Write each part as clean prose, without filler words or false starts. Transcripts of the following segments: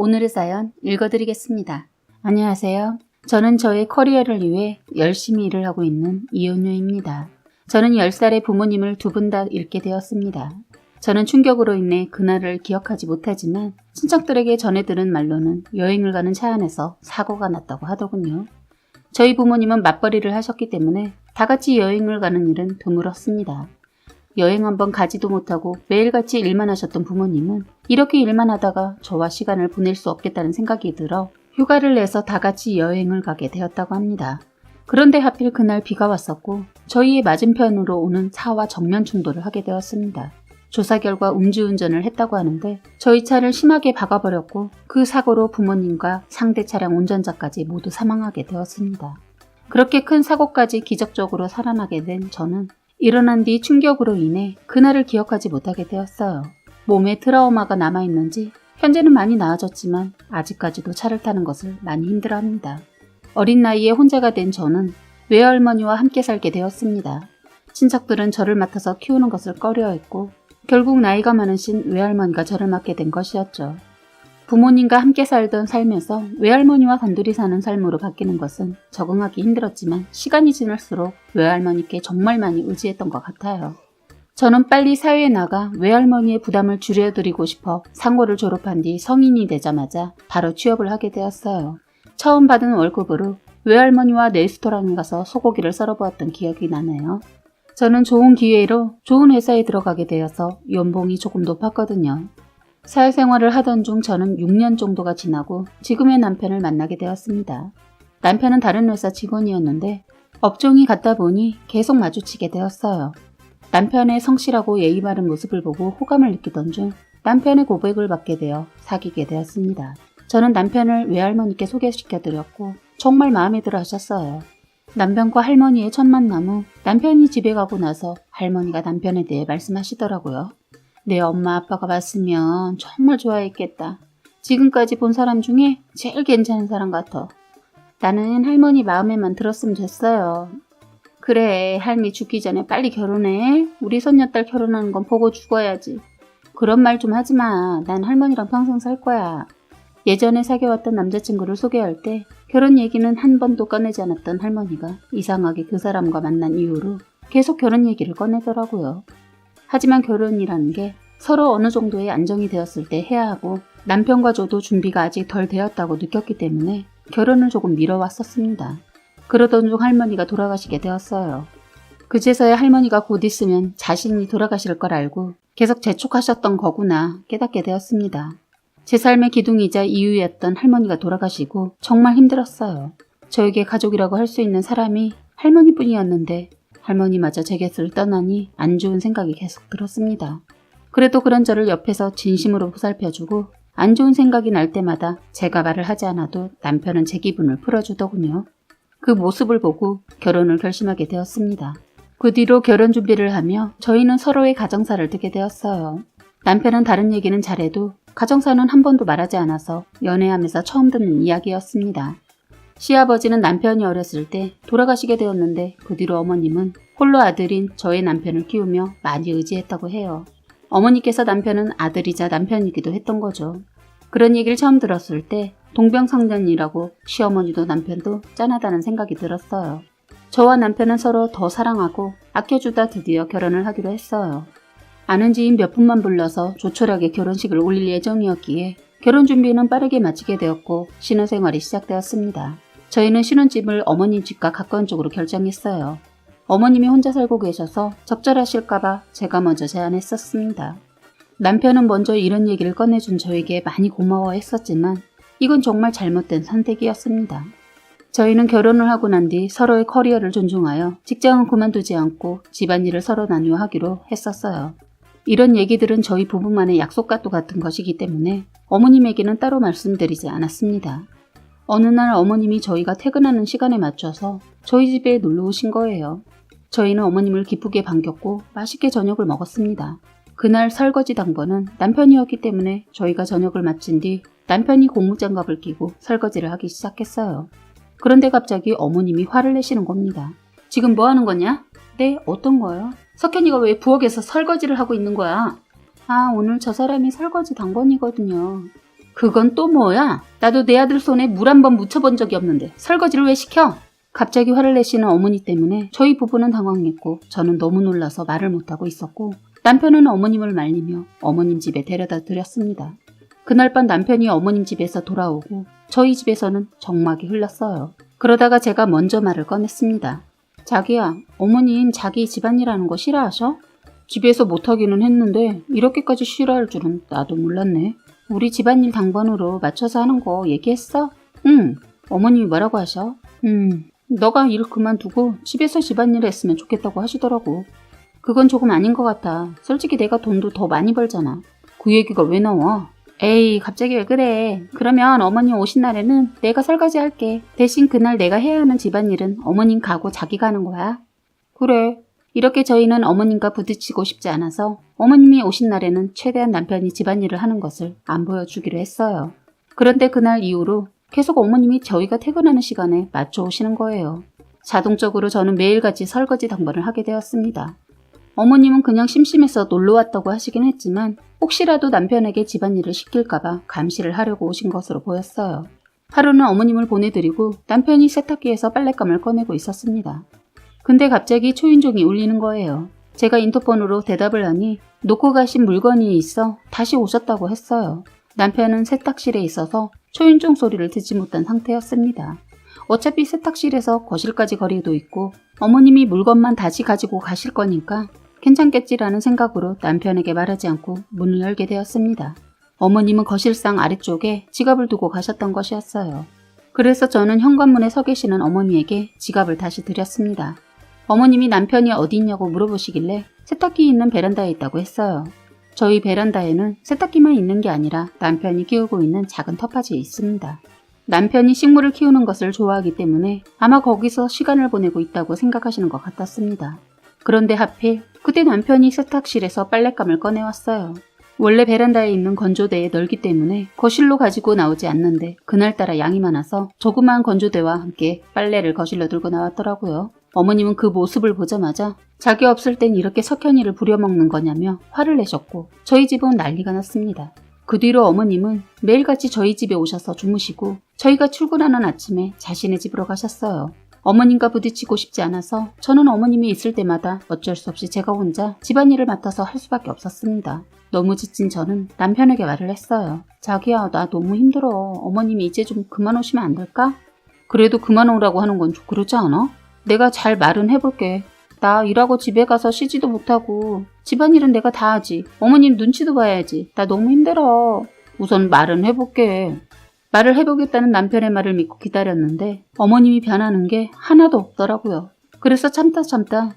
오늘의 사연 읽어드리겠습니다. 안녕하세요. 저는 저의 커리어를 위해 열심히 일을 하고 있는 이은유입니다. 저는 10살에 부모님을 두 분 다 잃게 되었습니다. 저는 충격으로 인해 그날을 기억하지 못하지만 친척들에게 전해 들은 말로는 여행을 가는 차 안에서 사고가 났다고 하더군요. 저희 부모님은 맞벌이를 하셨기 때문에 다 같이 여행을 가는 일은 드물었습니다. 여행 한번 가지도 못하고 매일같이 일만 하셨던 부모님은 이렇게 일만 하다가 저와 시간을 보낼 수 없겠다는 생각이 들어 휴가를 내서 다 같이 여행을 가게 되었다고 합니다. 그런데 하필 그날 비가 왔었고 저희의 맞은편으로 오는 차와 정면 충돌을 하게 되었습니다. 조사 결과 음주운전을 했다고 하는데 저희 차를 심하게 박아버렸고 그 사고로 부모님과 상대 차량 운전자까지 모두 사망하게 되었습니다. 그렇게 큰 사고까지 기적적으로 살아나게 된 저는 일어난 뒤 충격으로 인해 그날을 기억하지 못하게 되었어요. 몸에 트라우마가 남아있는지 현재는 많이 나아졌지만 아직까지도 차를 타는 것을 많이 힘들어합니다. 어린 나이에 혼자가 된 저는 외할머니와 함께 살게 되었습니다. 친척들은 저를 맡아서 키우는 것을 꺼려했고 결국 나이가 많으신 외할머니가 저를 맡게 된 것이었죠. 부모님과 함께 살던 삶에서 외할머니와 단둘이 사는 삶으로 바뀌는 것은 적응하기 힘들었지만 시간이 지날수록 외할머니께 정말 많이 의지했던 것 같아요. 저는 빨리 사회에 나가 외할머니의 부담을 줄여드리고 싶어 상고를 졸업한 뒤 성인이 되자마자 바로 취업을 하게 되었어요. 처음 받은 월급으로 외할머니와 레스토랑에 가서 소고기를 썰어보았던 기억이 나네요. 저는 좋은 기회로 좋은 회사에 들어가게 되어서 연봉이 조금 높았거든요. 사회생활을 하던 중 저는 6년 정도가 지나고 지금의 남편을 만나게 되었습니다. 남편은 다른 회사 직원이었는데 업종이 같다 보니 계속 마주치게 되었어요. 남편의 성실하고 예의 바른 모습을 보고 호감을 느끼던 중 남편의 고백을 받게 되어 사귀게 되었습니다. 저는 남편을 외할머니께 소개시켜드렸고 정말 마음에 들어 하셨어요. 남편과 할머니의 첫 만남 후 남편이 집에 가고 나서 할머니가 남편에 대해 말씀하시더라고요. 내 엄마 아빠가 봤으면 정말 좋아했겠다. 지금까지 본 사람 중에 제일 괜찮은 사람 같아. 나는 할머니 마음에만 들었으면 됐어요. 그래, 할미 죽기 전에 빨리 결혼해. 우리 손녀딸 결혼하는 건 보고 죽어야지. 그런 말 좀 하지 마. 난 할머니랑 평생 살 거야. 예전에 사귀어왔던 남자친구를 소개할 때 결혼 얘기는 한 번도 꺼내지 않았던 할머니가 이상하게 그 사람과 만난 이후로 계속 결혼 얘기를 꺼내더라고요. 하지만 결혼이라는 게 서로 어느 정도의 안정이 되었을 때 해야 하고 남편과 저도 준비가 아직 덜 되었다고 느꼈기 때문에 결혼을 조금 미뤄왔었습니다. 그러던 중 할머니가 돌아가시게 되었어요. 그제서야 할머니가 곧 있으면 자신이 돌아가실 걸 알고 계속 재촉하셨던 거구나 깨닫게 되었습니다. 제 삶의 기둥이자 이유였던 할머니가 돌아가시고 정말 힘들었어요. 저에게 가족이라고 할 수 있는 사람이 할머니뿐이었는데 할머니마저 제 곁을 떠나니 안 좋은 생각이 계속 들었습니다. 그래도 그런 저를 옆에서 진심으로 보살펴주고 안 좋은 생각이 날 때마다 제가 말을 하지 않아도 남편은 제 기분을 풀어주더군요. 그 모습을 보고 결혼을 결심하게 되었습니다. 그 뒤로 결혼 준비를 하며 저희는 서로의 가정사를 듣게 되었어요. 남편은 다른 얘기는 잘해도 가정사는 한 번도 말하지 않아서 연애하면서 처음 듣는 이야기였습니다. 시아버지는 남편이 어렸을 때 돌아가시게 되었는데 그 뒤로 어머님은 홀로 아들인 저의 남편을 키우며 많이 의지했다고 해요. 어머니께서 남편은 아들이자 남편이기도 했던 거죠. 그런 얘기를 처음 들었을 때 동병상련이라고 시어머니도 남편도 짠하다는 생각이 들었어요. 저와 남편은 서로 더 사랑하고 아껴주다 드디어 결혼을 하기로 했어요. 아는 지인 몇 분만 불러서 조촐하게 결혼식을 올릴 예정이었기에 결혼 준비는 빠르게 마치게 되었고 신혼생활이 시작되었습니다. 저희는 신혼집을 어머님 집과 가까운 쪽으로 결정했어요. 어머님이 혼자 살고 계셔서 적절하실까봐 제가 먼저 제안했었습니다. 남편은 먼저 이런 얘기를 꺼내준 저에게 많이 고마워했었지만 이건 정말 잘못된 선택이었습니다. 저희는 결혼을 하고 난 뒤 서로의 커리어를 존중하여 직장은 그만두지 않고 집안일을 서로 나누어 하기로 했었어요. 이런 얘기들은 저희 부부만의 약속과도 같은 것이기 때문에 어머님에게는 따로 말씀드리지 않았습니다. 어느 날 어머님이 저희가 퇴근하는 시간에 맞춰서 저희 집에 놀러 오신 거예요. 저희는 어머님을 기쁘게 반겼고 맛있게 저녁을 먹었습니다. 그날 설거지 당번은 남편이었기 때문에 저희가 저녁을 마친 뒤 남편이 고무장갑을 끼고 설거지를 하기 시작했어요. 그런데 갑자기 어머님이 화를 내시는 겁니다. 지금 뭐 하는 거냐? 네, 어떤 거요? 석현이가 왜 부엌에서 설거지를 하고 있는 거야? 아, 오늘 저 사람이 설거지 당번이거든요. 그건 또 뭐야? 나도 내 아들 손에 물 한 번 묻혀본 적이 없는데 설거지를 왜 시켜? 갑자기 화를 내시는 어머니 때문에 저희 부부는 당황했고 저는 너무 놀라서 말을 못하고 있었고 남편은 어머님을 말리며 어머님 집에 데려다 드렸습니다. 그날 밤 남편이 어머님 집에서 돌아오고 저희 집에서는 정막이 흘렀어요. 그러다가 제가 먼저 말을 꺼냈습니다. 자기야, 어머님 자기 집안일하는 거 싫어하셔? 집에서 못하기는 했는데 이렇게까지 싫어할 줄은 나도 몰랐네. 우리 집안일 당번으로 맞춰서 하는 거 얘기했어? 응. 어머님이 뭐라고 하셔? 너가 일 그만두고 집에서 집안일 했으면 좋겠다고 하시더라고. 그건 조금 아닌 것 같아. 솔직히 내가 돈도 더 많이 벌잖아. 그 얘기가 왜 나와? 에이, 갑자기 왜 그래? 그러면 어머님 오신 날에는 내가 설거지 할게. 대신 그날 내가 해야 하는 집안일은 어머님 가고 자기가 하는 거야. 그래. 이렇게 저희는 어머님과 부딪히고 싶지 않아서 어머님이 오신 날에는 최대한 남편이 집안일을 하는 것을 안 보여주기로 했어요. 그런데 그날 이후로 계속 어머님이 저희가 퇴근하는 시간에 맞춰 오시는 거예요. 자동적으로 저는 매일같이 설거지 당번을 하게 되었습니다. 어머님은 그냥 심심해서 놀러 왔다고 하시긴 했지만 혹시라도 남편에게 집안일을 시킬까봐 감시를 하려고 오신 것으로 보였어요. 하루는 어머님을 보내드리고 남편이 세탁기에서 빨랫감을 꺼내고 있었습니다. 근데 갑자기 초인종이 울리는 거예요. 제가 인터폰으로 대답을 하니 놓고 가신 물건이 있어 다시 오셨다고 했어요. 남편은 세탁실에 있어서 초인종 소리를 듣지 못한 상태였습니다. 어차피 세탁실에서 거실까지 거리도 있고 어머님이 물건만 다시 가지고 가실 거니까 괜찮겠지라는 생각으로 남편에게 말하지 않고 문을 열게 되었습니다. 어머님은 거실상 아래쪽에 지갑을 두고 가셨던 것이었어요. 그래서 저는 현관문에 서 계시는 어머니에게 지갑을 다시 드렸습니다. 어머님이 남편이 어디 있냐고 물어보시길래 세탁기 있는 베란다에 있다고 했어요. 저희 베란다에는 세탁기만 있는 게 아니라 남편이 키우고 있는 작은 텃밭이 있습니다. 남편이 식물을 키우는 것을 좋아하기 때문에 아마 거기서 시간을 보내고 있다고 생각하시는 것 같았습니다. 그런데 하필 그때 남편이 세탁실에서 빨랫감을 꺼내왔어요. 원래 베란다에 있는 건조대에 널기 때문에 거실로 가지고 나오지 않는데 그날따라 양이 많아서 조그마한 건조대와 함께 빨래를 거실로 들고 나왔더라고요. 어머님은 그 모습을 보자마자 자기 없을 땐 이렇게 석현이를 부려먹는 거냐며 화를 내셨고 저희 집은 난리가 났습니다. 그 뒤로 어머님은 매일같이 저희 집에 오셔서 주무시고 저희가 출근하는 아침에 자신의 집으로 가셨어요. 어머님과 부딪히고 싶지 않아서 저는 어머님이 있을 때마다 어쩔 수 없이 제가 혼자 집안일을 맡아서 할 수밖에 없었습니다. 너무 지친 저는 남편에게 말을 했어요. 자기야, 나 너무 힘들어. 어머님이 이제 좀 그만 오시면 안 될까? 그래도 그만 오라고 하는 건 좀 그렇지 않아? 내가 잘 말은 해볼게. 나 일하고 집에 가서 쉬지도 못하고 집안일은 내가 다 하지. 어머님 눈치도 봐야지. 나 너무 힘들어. 우선 말은 해볼게. 말을 해보겠다는 남편의 말을 믿고 기다렸는데 어머님이 변하는 게 하나도 없더라고요. 그래서 참다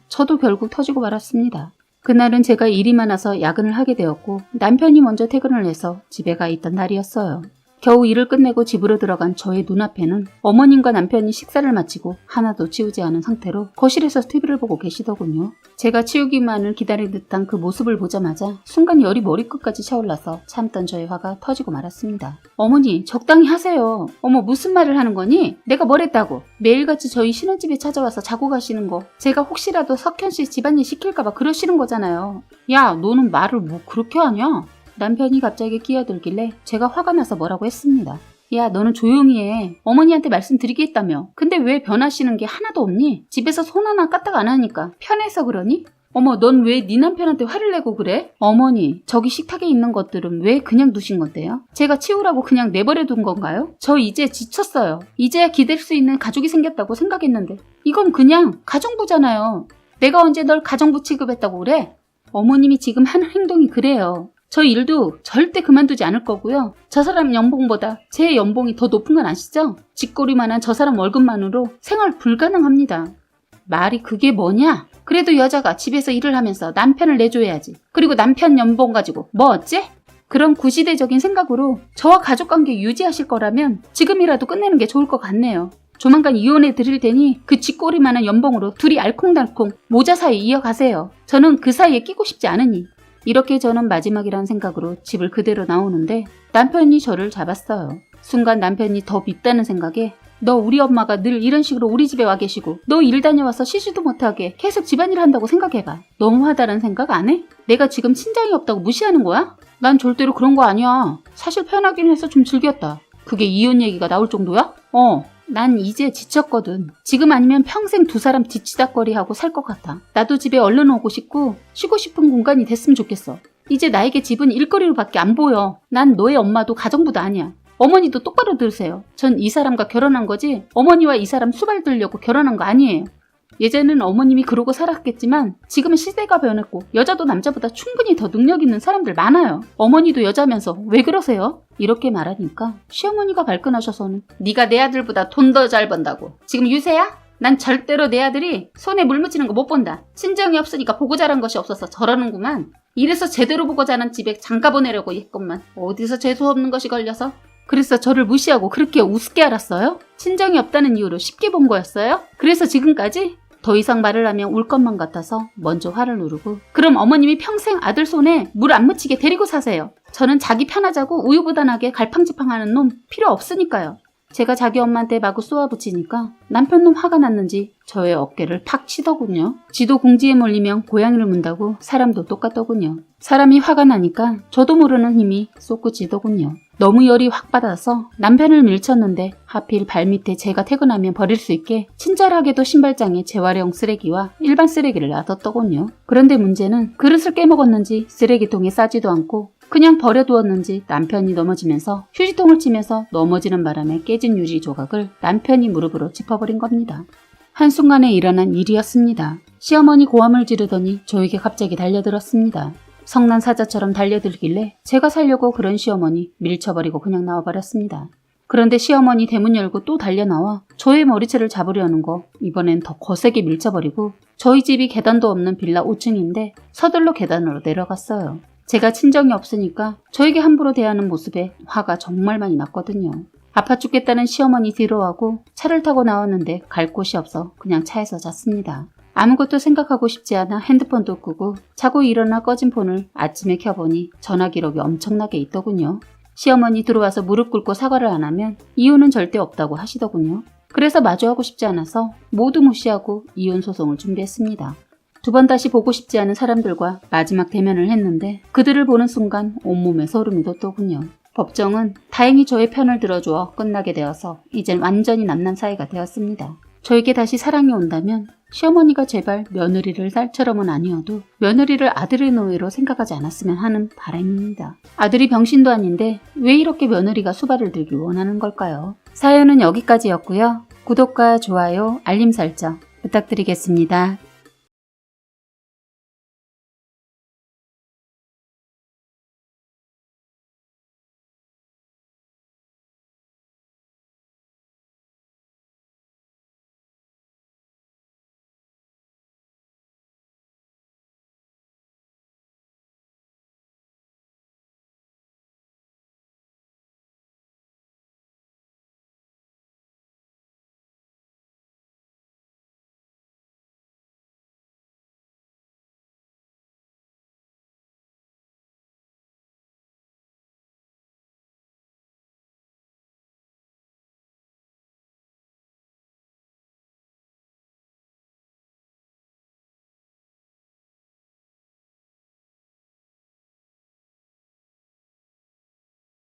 저도 결국 터지고 말았습니다. 그날은 제가 일이 많아서 야근을 하게 되었고 남편이 먼저 퇴근을 해서 집에 가 있던 날이었어요. 겨우 일을 끝내고 집으로 들어간 저의 눈앞에는 어머님과 남편이 식사를 마치고 하나도 치우지 않은 상태로 거실에서 TV를 보고 계시더군요. 제가 치우기만을 기다린 듯한 그 모습을 보자마자 순간 열이 머리끝까지 차올라서 참던 저의 화가 터지고 말았습니다. 어머니, 적당히 하세요. 어머, 무슨 말을 하는 거니? 내가 뭘 했다고? 매일같이 저희 신혼집에 찾아와서 자고 가시는 거 제가 혹시라도 석현씨 집안일 시킬까봐 그러시는 거잖아요. 야, 너는 말을 뭐 그렇게 하냐? 남편이 갑자기 끼어들길래 제가 화가 나서 뭐라고 했습니다. 야, 너는 조용히 해. 어머니한테 말씀드리겠다며. 근데 왜 변하시는 게 하나도 없니? 집에서 손 하나 까딱 안 하니까 편해서 그러니? 어머, 넌 왜 네 남편한테 화를 내고 그래? 어머니, 저기 식탁에 있는 것들은 왜 그냥 두신 건데요? 제가 치우라고 그냥 내버려 둔 건가요? 저 이제 지쳤어요. 이제야 기댈 수 있는 가족이 생겼다고 생각했는데 이건 그냥 가정부잖아요. 내가 언제 널 가정부 취급했다고 그래? 어머님이 지금 하는 행동이 그래요. 저 일도 절대 그만두지 않을 거고요. 저 사람 연봉보다 제 연봉이 더 높은 건 아시죠? 쥐꼬리만한 저 사람 월급만으로 생활 불가능합니다. 말이 그게 뭐냐? 그래도 여자가 집에서 일을 하면서 남편을 내줘야지. 그리고 남편 연봉 가지고 뭐 어째? 그런 구시대적인 생각으로 저와 가족관계 유지하실 거라면 지금이라도 끝내는 게 좋을 것 같네요. 조만간 이혼해 드릴 테니 그 쥐꼬리만한 연봉으로 둘이 알콩달콩 모자 사이 이어가세요. 저는 그 사이에 끼고 싶지 않으니. 이렇게 저는 마지막이란 생각으로 집을 그대로 나오는데 남편이 저를 잡았어요. 순간 남편이 더 밉다는 생각에 너 우리 엄마가 늘 이런 식으로 우리 집에 와 계시고 너 일 다녀와서 쉬지도 못하게 계속 집안일 한다고 생각해봐. 너무하다는 생각 안 해? 내가 지금 친정이 없다고 무시하는 거야? 난 절대로 그런 거 아니야. 사실 편하긴 해서 좀 즐겼다. 그게 이혼 얘기가 나올 정도야? 난 이제 지쳤거든. 지금 아니면 평생 두 사람 뒤치다꺼리하고 살 것 같아. 나도 집에 얼른 오고 싶고 쉬고 싶은 공간이 됐으면 좋겠어. 이제 나에게 집은 일거리로밖에 안 보여. 난 너의 엄마도 가정부도 아니야. 어머니도 똑바로 들으세요. 전 이 사람과 결혼한 거지 어머니와 이 사람 수발 들려고 결혼한 거 아니에요. 예전에는 어머님이 그러고 살았겠지만 지금은 시대가 변했고 여자도 남자보다 충분히 더 능력 있는 사람들 많아요. 어머니도 여자면서 왜 그러세요? 이렇게 말하니까 시어머니가 발끈하셔서는 네가 내 아들보다 돈 더 잘 번다고. 지금 유세야? 난 절대로 내 아들이 손에 물 묻히는 거 못 본다. 친정이 없으니까 보고 자란 것이 없어서 저러는구만. 이래서 제대로 보고 자란 집에 장가 보내려고 했건만 어디서 재수 없는 것이 걸려서. 그래서 저를 무시하고 그렇게 우습게 알았어요? 친정이 없다는 이유로 쉽게 본 거였어요? 그래서 지금까지? 더 이상 말을 하면 울 것만 같아서 먼저 화를 누르고 그럼 어머님이 평생 아들 손에 물 안 묻히게 데리고 사세요. 저는 자기 편하자고 우유부단하게 갈팡질팡하는 놈 필요 없으니까요. 제가 자기 엄마한테 마구 쏘아붙이니까 남편 놈 화가 났는지 저의 어깨를 팍 치더군요. 지도 궁지에 몰리면 고양이를 문다고 사람도 똑같더군요. 사람이 화가 나니까 저도 모르는 힘이 솟구치더군요. 너무 열이 확 받아서 남편을 밀쳤는데 하필 발밑에 제가 퇴근하면 버릴 수 있게 친절하게도 신발장에 재활용 쓰레기와 일반 쓰레기를 놔뒀더군요. 그런데 문제는 그릇을 깨먹었는지 쓰레기통에 싸지도 않고 그냥 버려두었는지 남편이 넘어지면서 휴지통을 치면서 넘어지는 바람에 깨진 유리 조각을 남편이 무릎으로 짚어버린 겁니다. 한순간에 일어난 일이었습니다. 시어머니 고함을 지르더니 저에게 갑자기 달려들었습니다. 성난 사자처럼 달려들길래 제가 살려고 그런 시어머니 밀쳐버리고 그냥 나와버렸습니다. 그런데 시어머니 대문 열고 또 달려나와 저의 머리채를 잡으려는 거 이번엔 더 거세게 밀쳐버리고 저희 집이 계단도 없는 빌라 5층인데 서둘러 계단으로 내려갔어요. 제가 친정이 없으니까 저에게 함부로 대하는 모습에 화가 정말 많이 났거든요. 아파 죽겠다는 시어머니 뒤로하고 차를 타고 나왔는데 갈 곳이 없어 그냥 차에서 잤습니다. 아무것도 생각하고 싶지 않아 핸드폰도 끄고 자고 일어나 꺼진 폰을 아침에 켜보니 전화 기록이 엄청나게 있더군요. 시어머니 들어와서 무릎 꿇고 사과를 안 하면 이혼은 절대 없다고 하시더군요. 그래서 마주하고 싶지 않아서 모두 무시하고 이혼 소송을 준비했습니다. 두 번 다시 보고 싶지 않은 사람들과 마지막 대면을 했는데 그들을 보는 순간 온몸에 소름이 돋더군요. 법정은 다행히 저의 편을 들어주어 끝나게 되어서 이젠 완전히 남남 사이가 되었습니다. 저에게 다시 사랑이 온다면 시어머니가 제발 며느리를 딸처럼은 아니어도 며느리를 아들의 노예로 생각하지 않았으면 하는 바람입니다. 아들이 병신도 아닌데 왜 이렇게 며느리가 수발을 들기 원하는 걸까요? 사연은 여기까지였고요. 구독과 좋아요, 알림 설정 부탁드리겠습니다.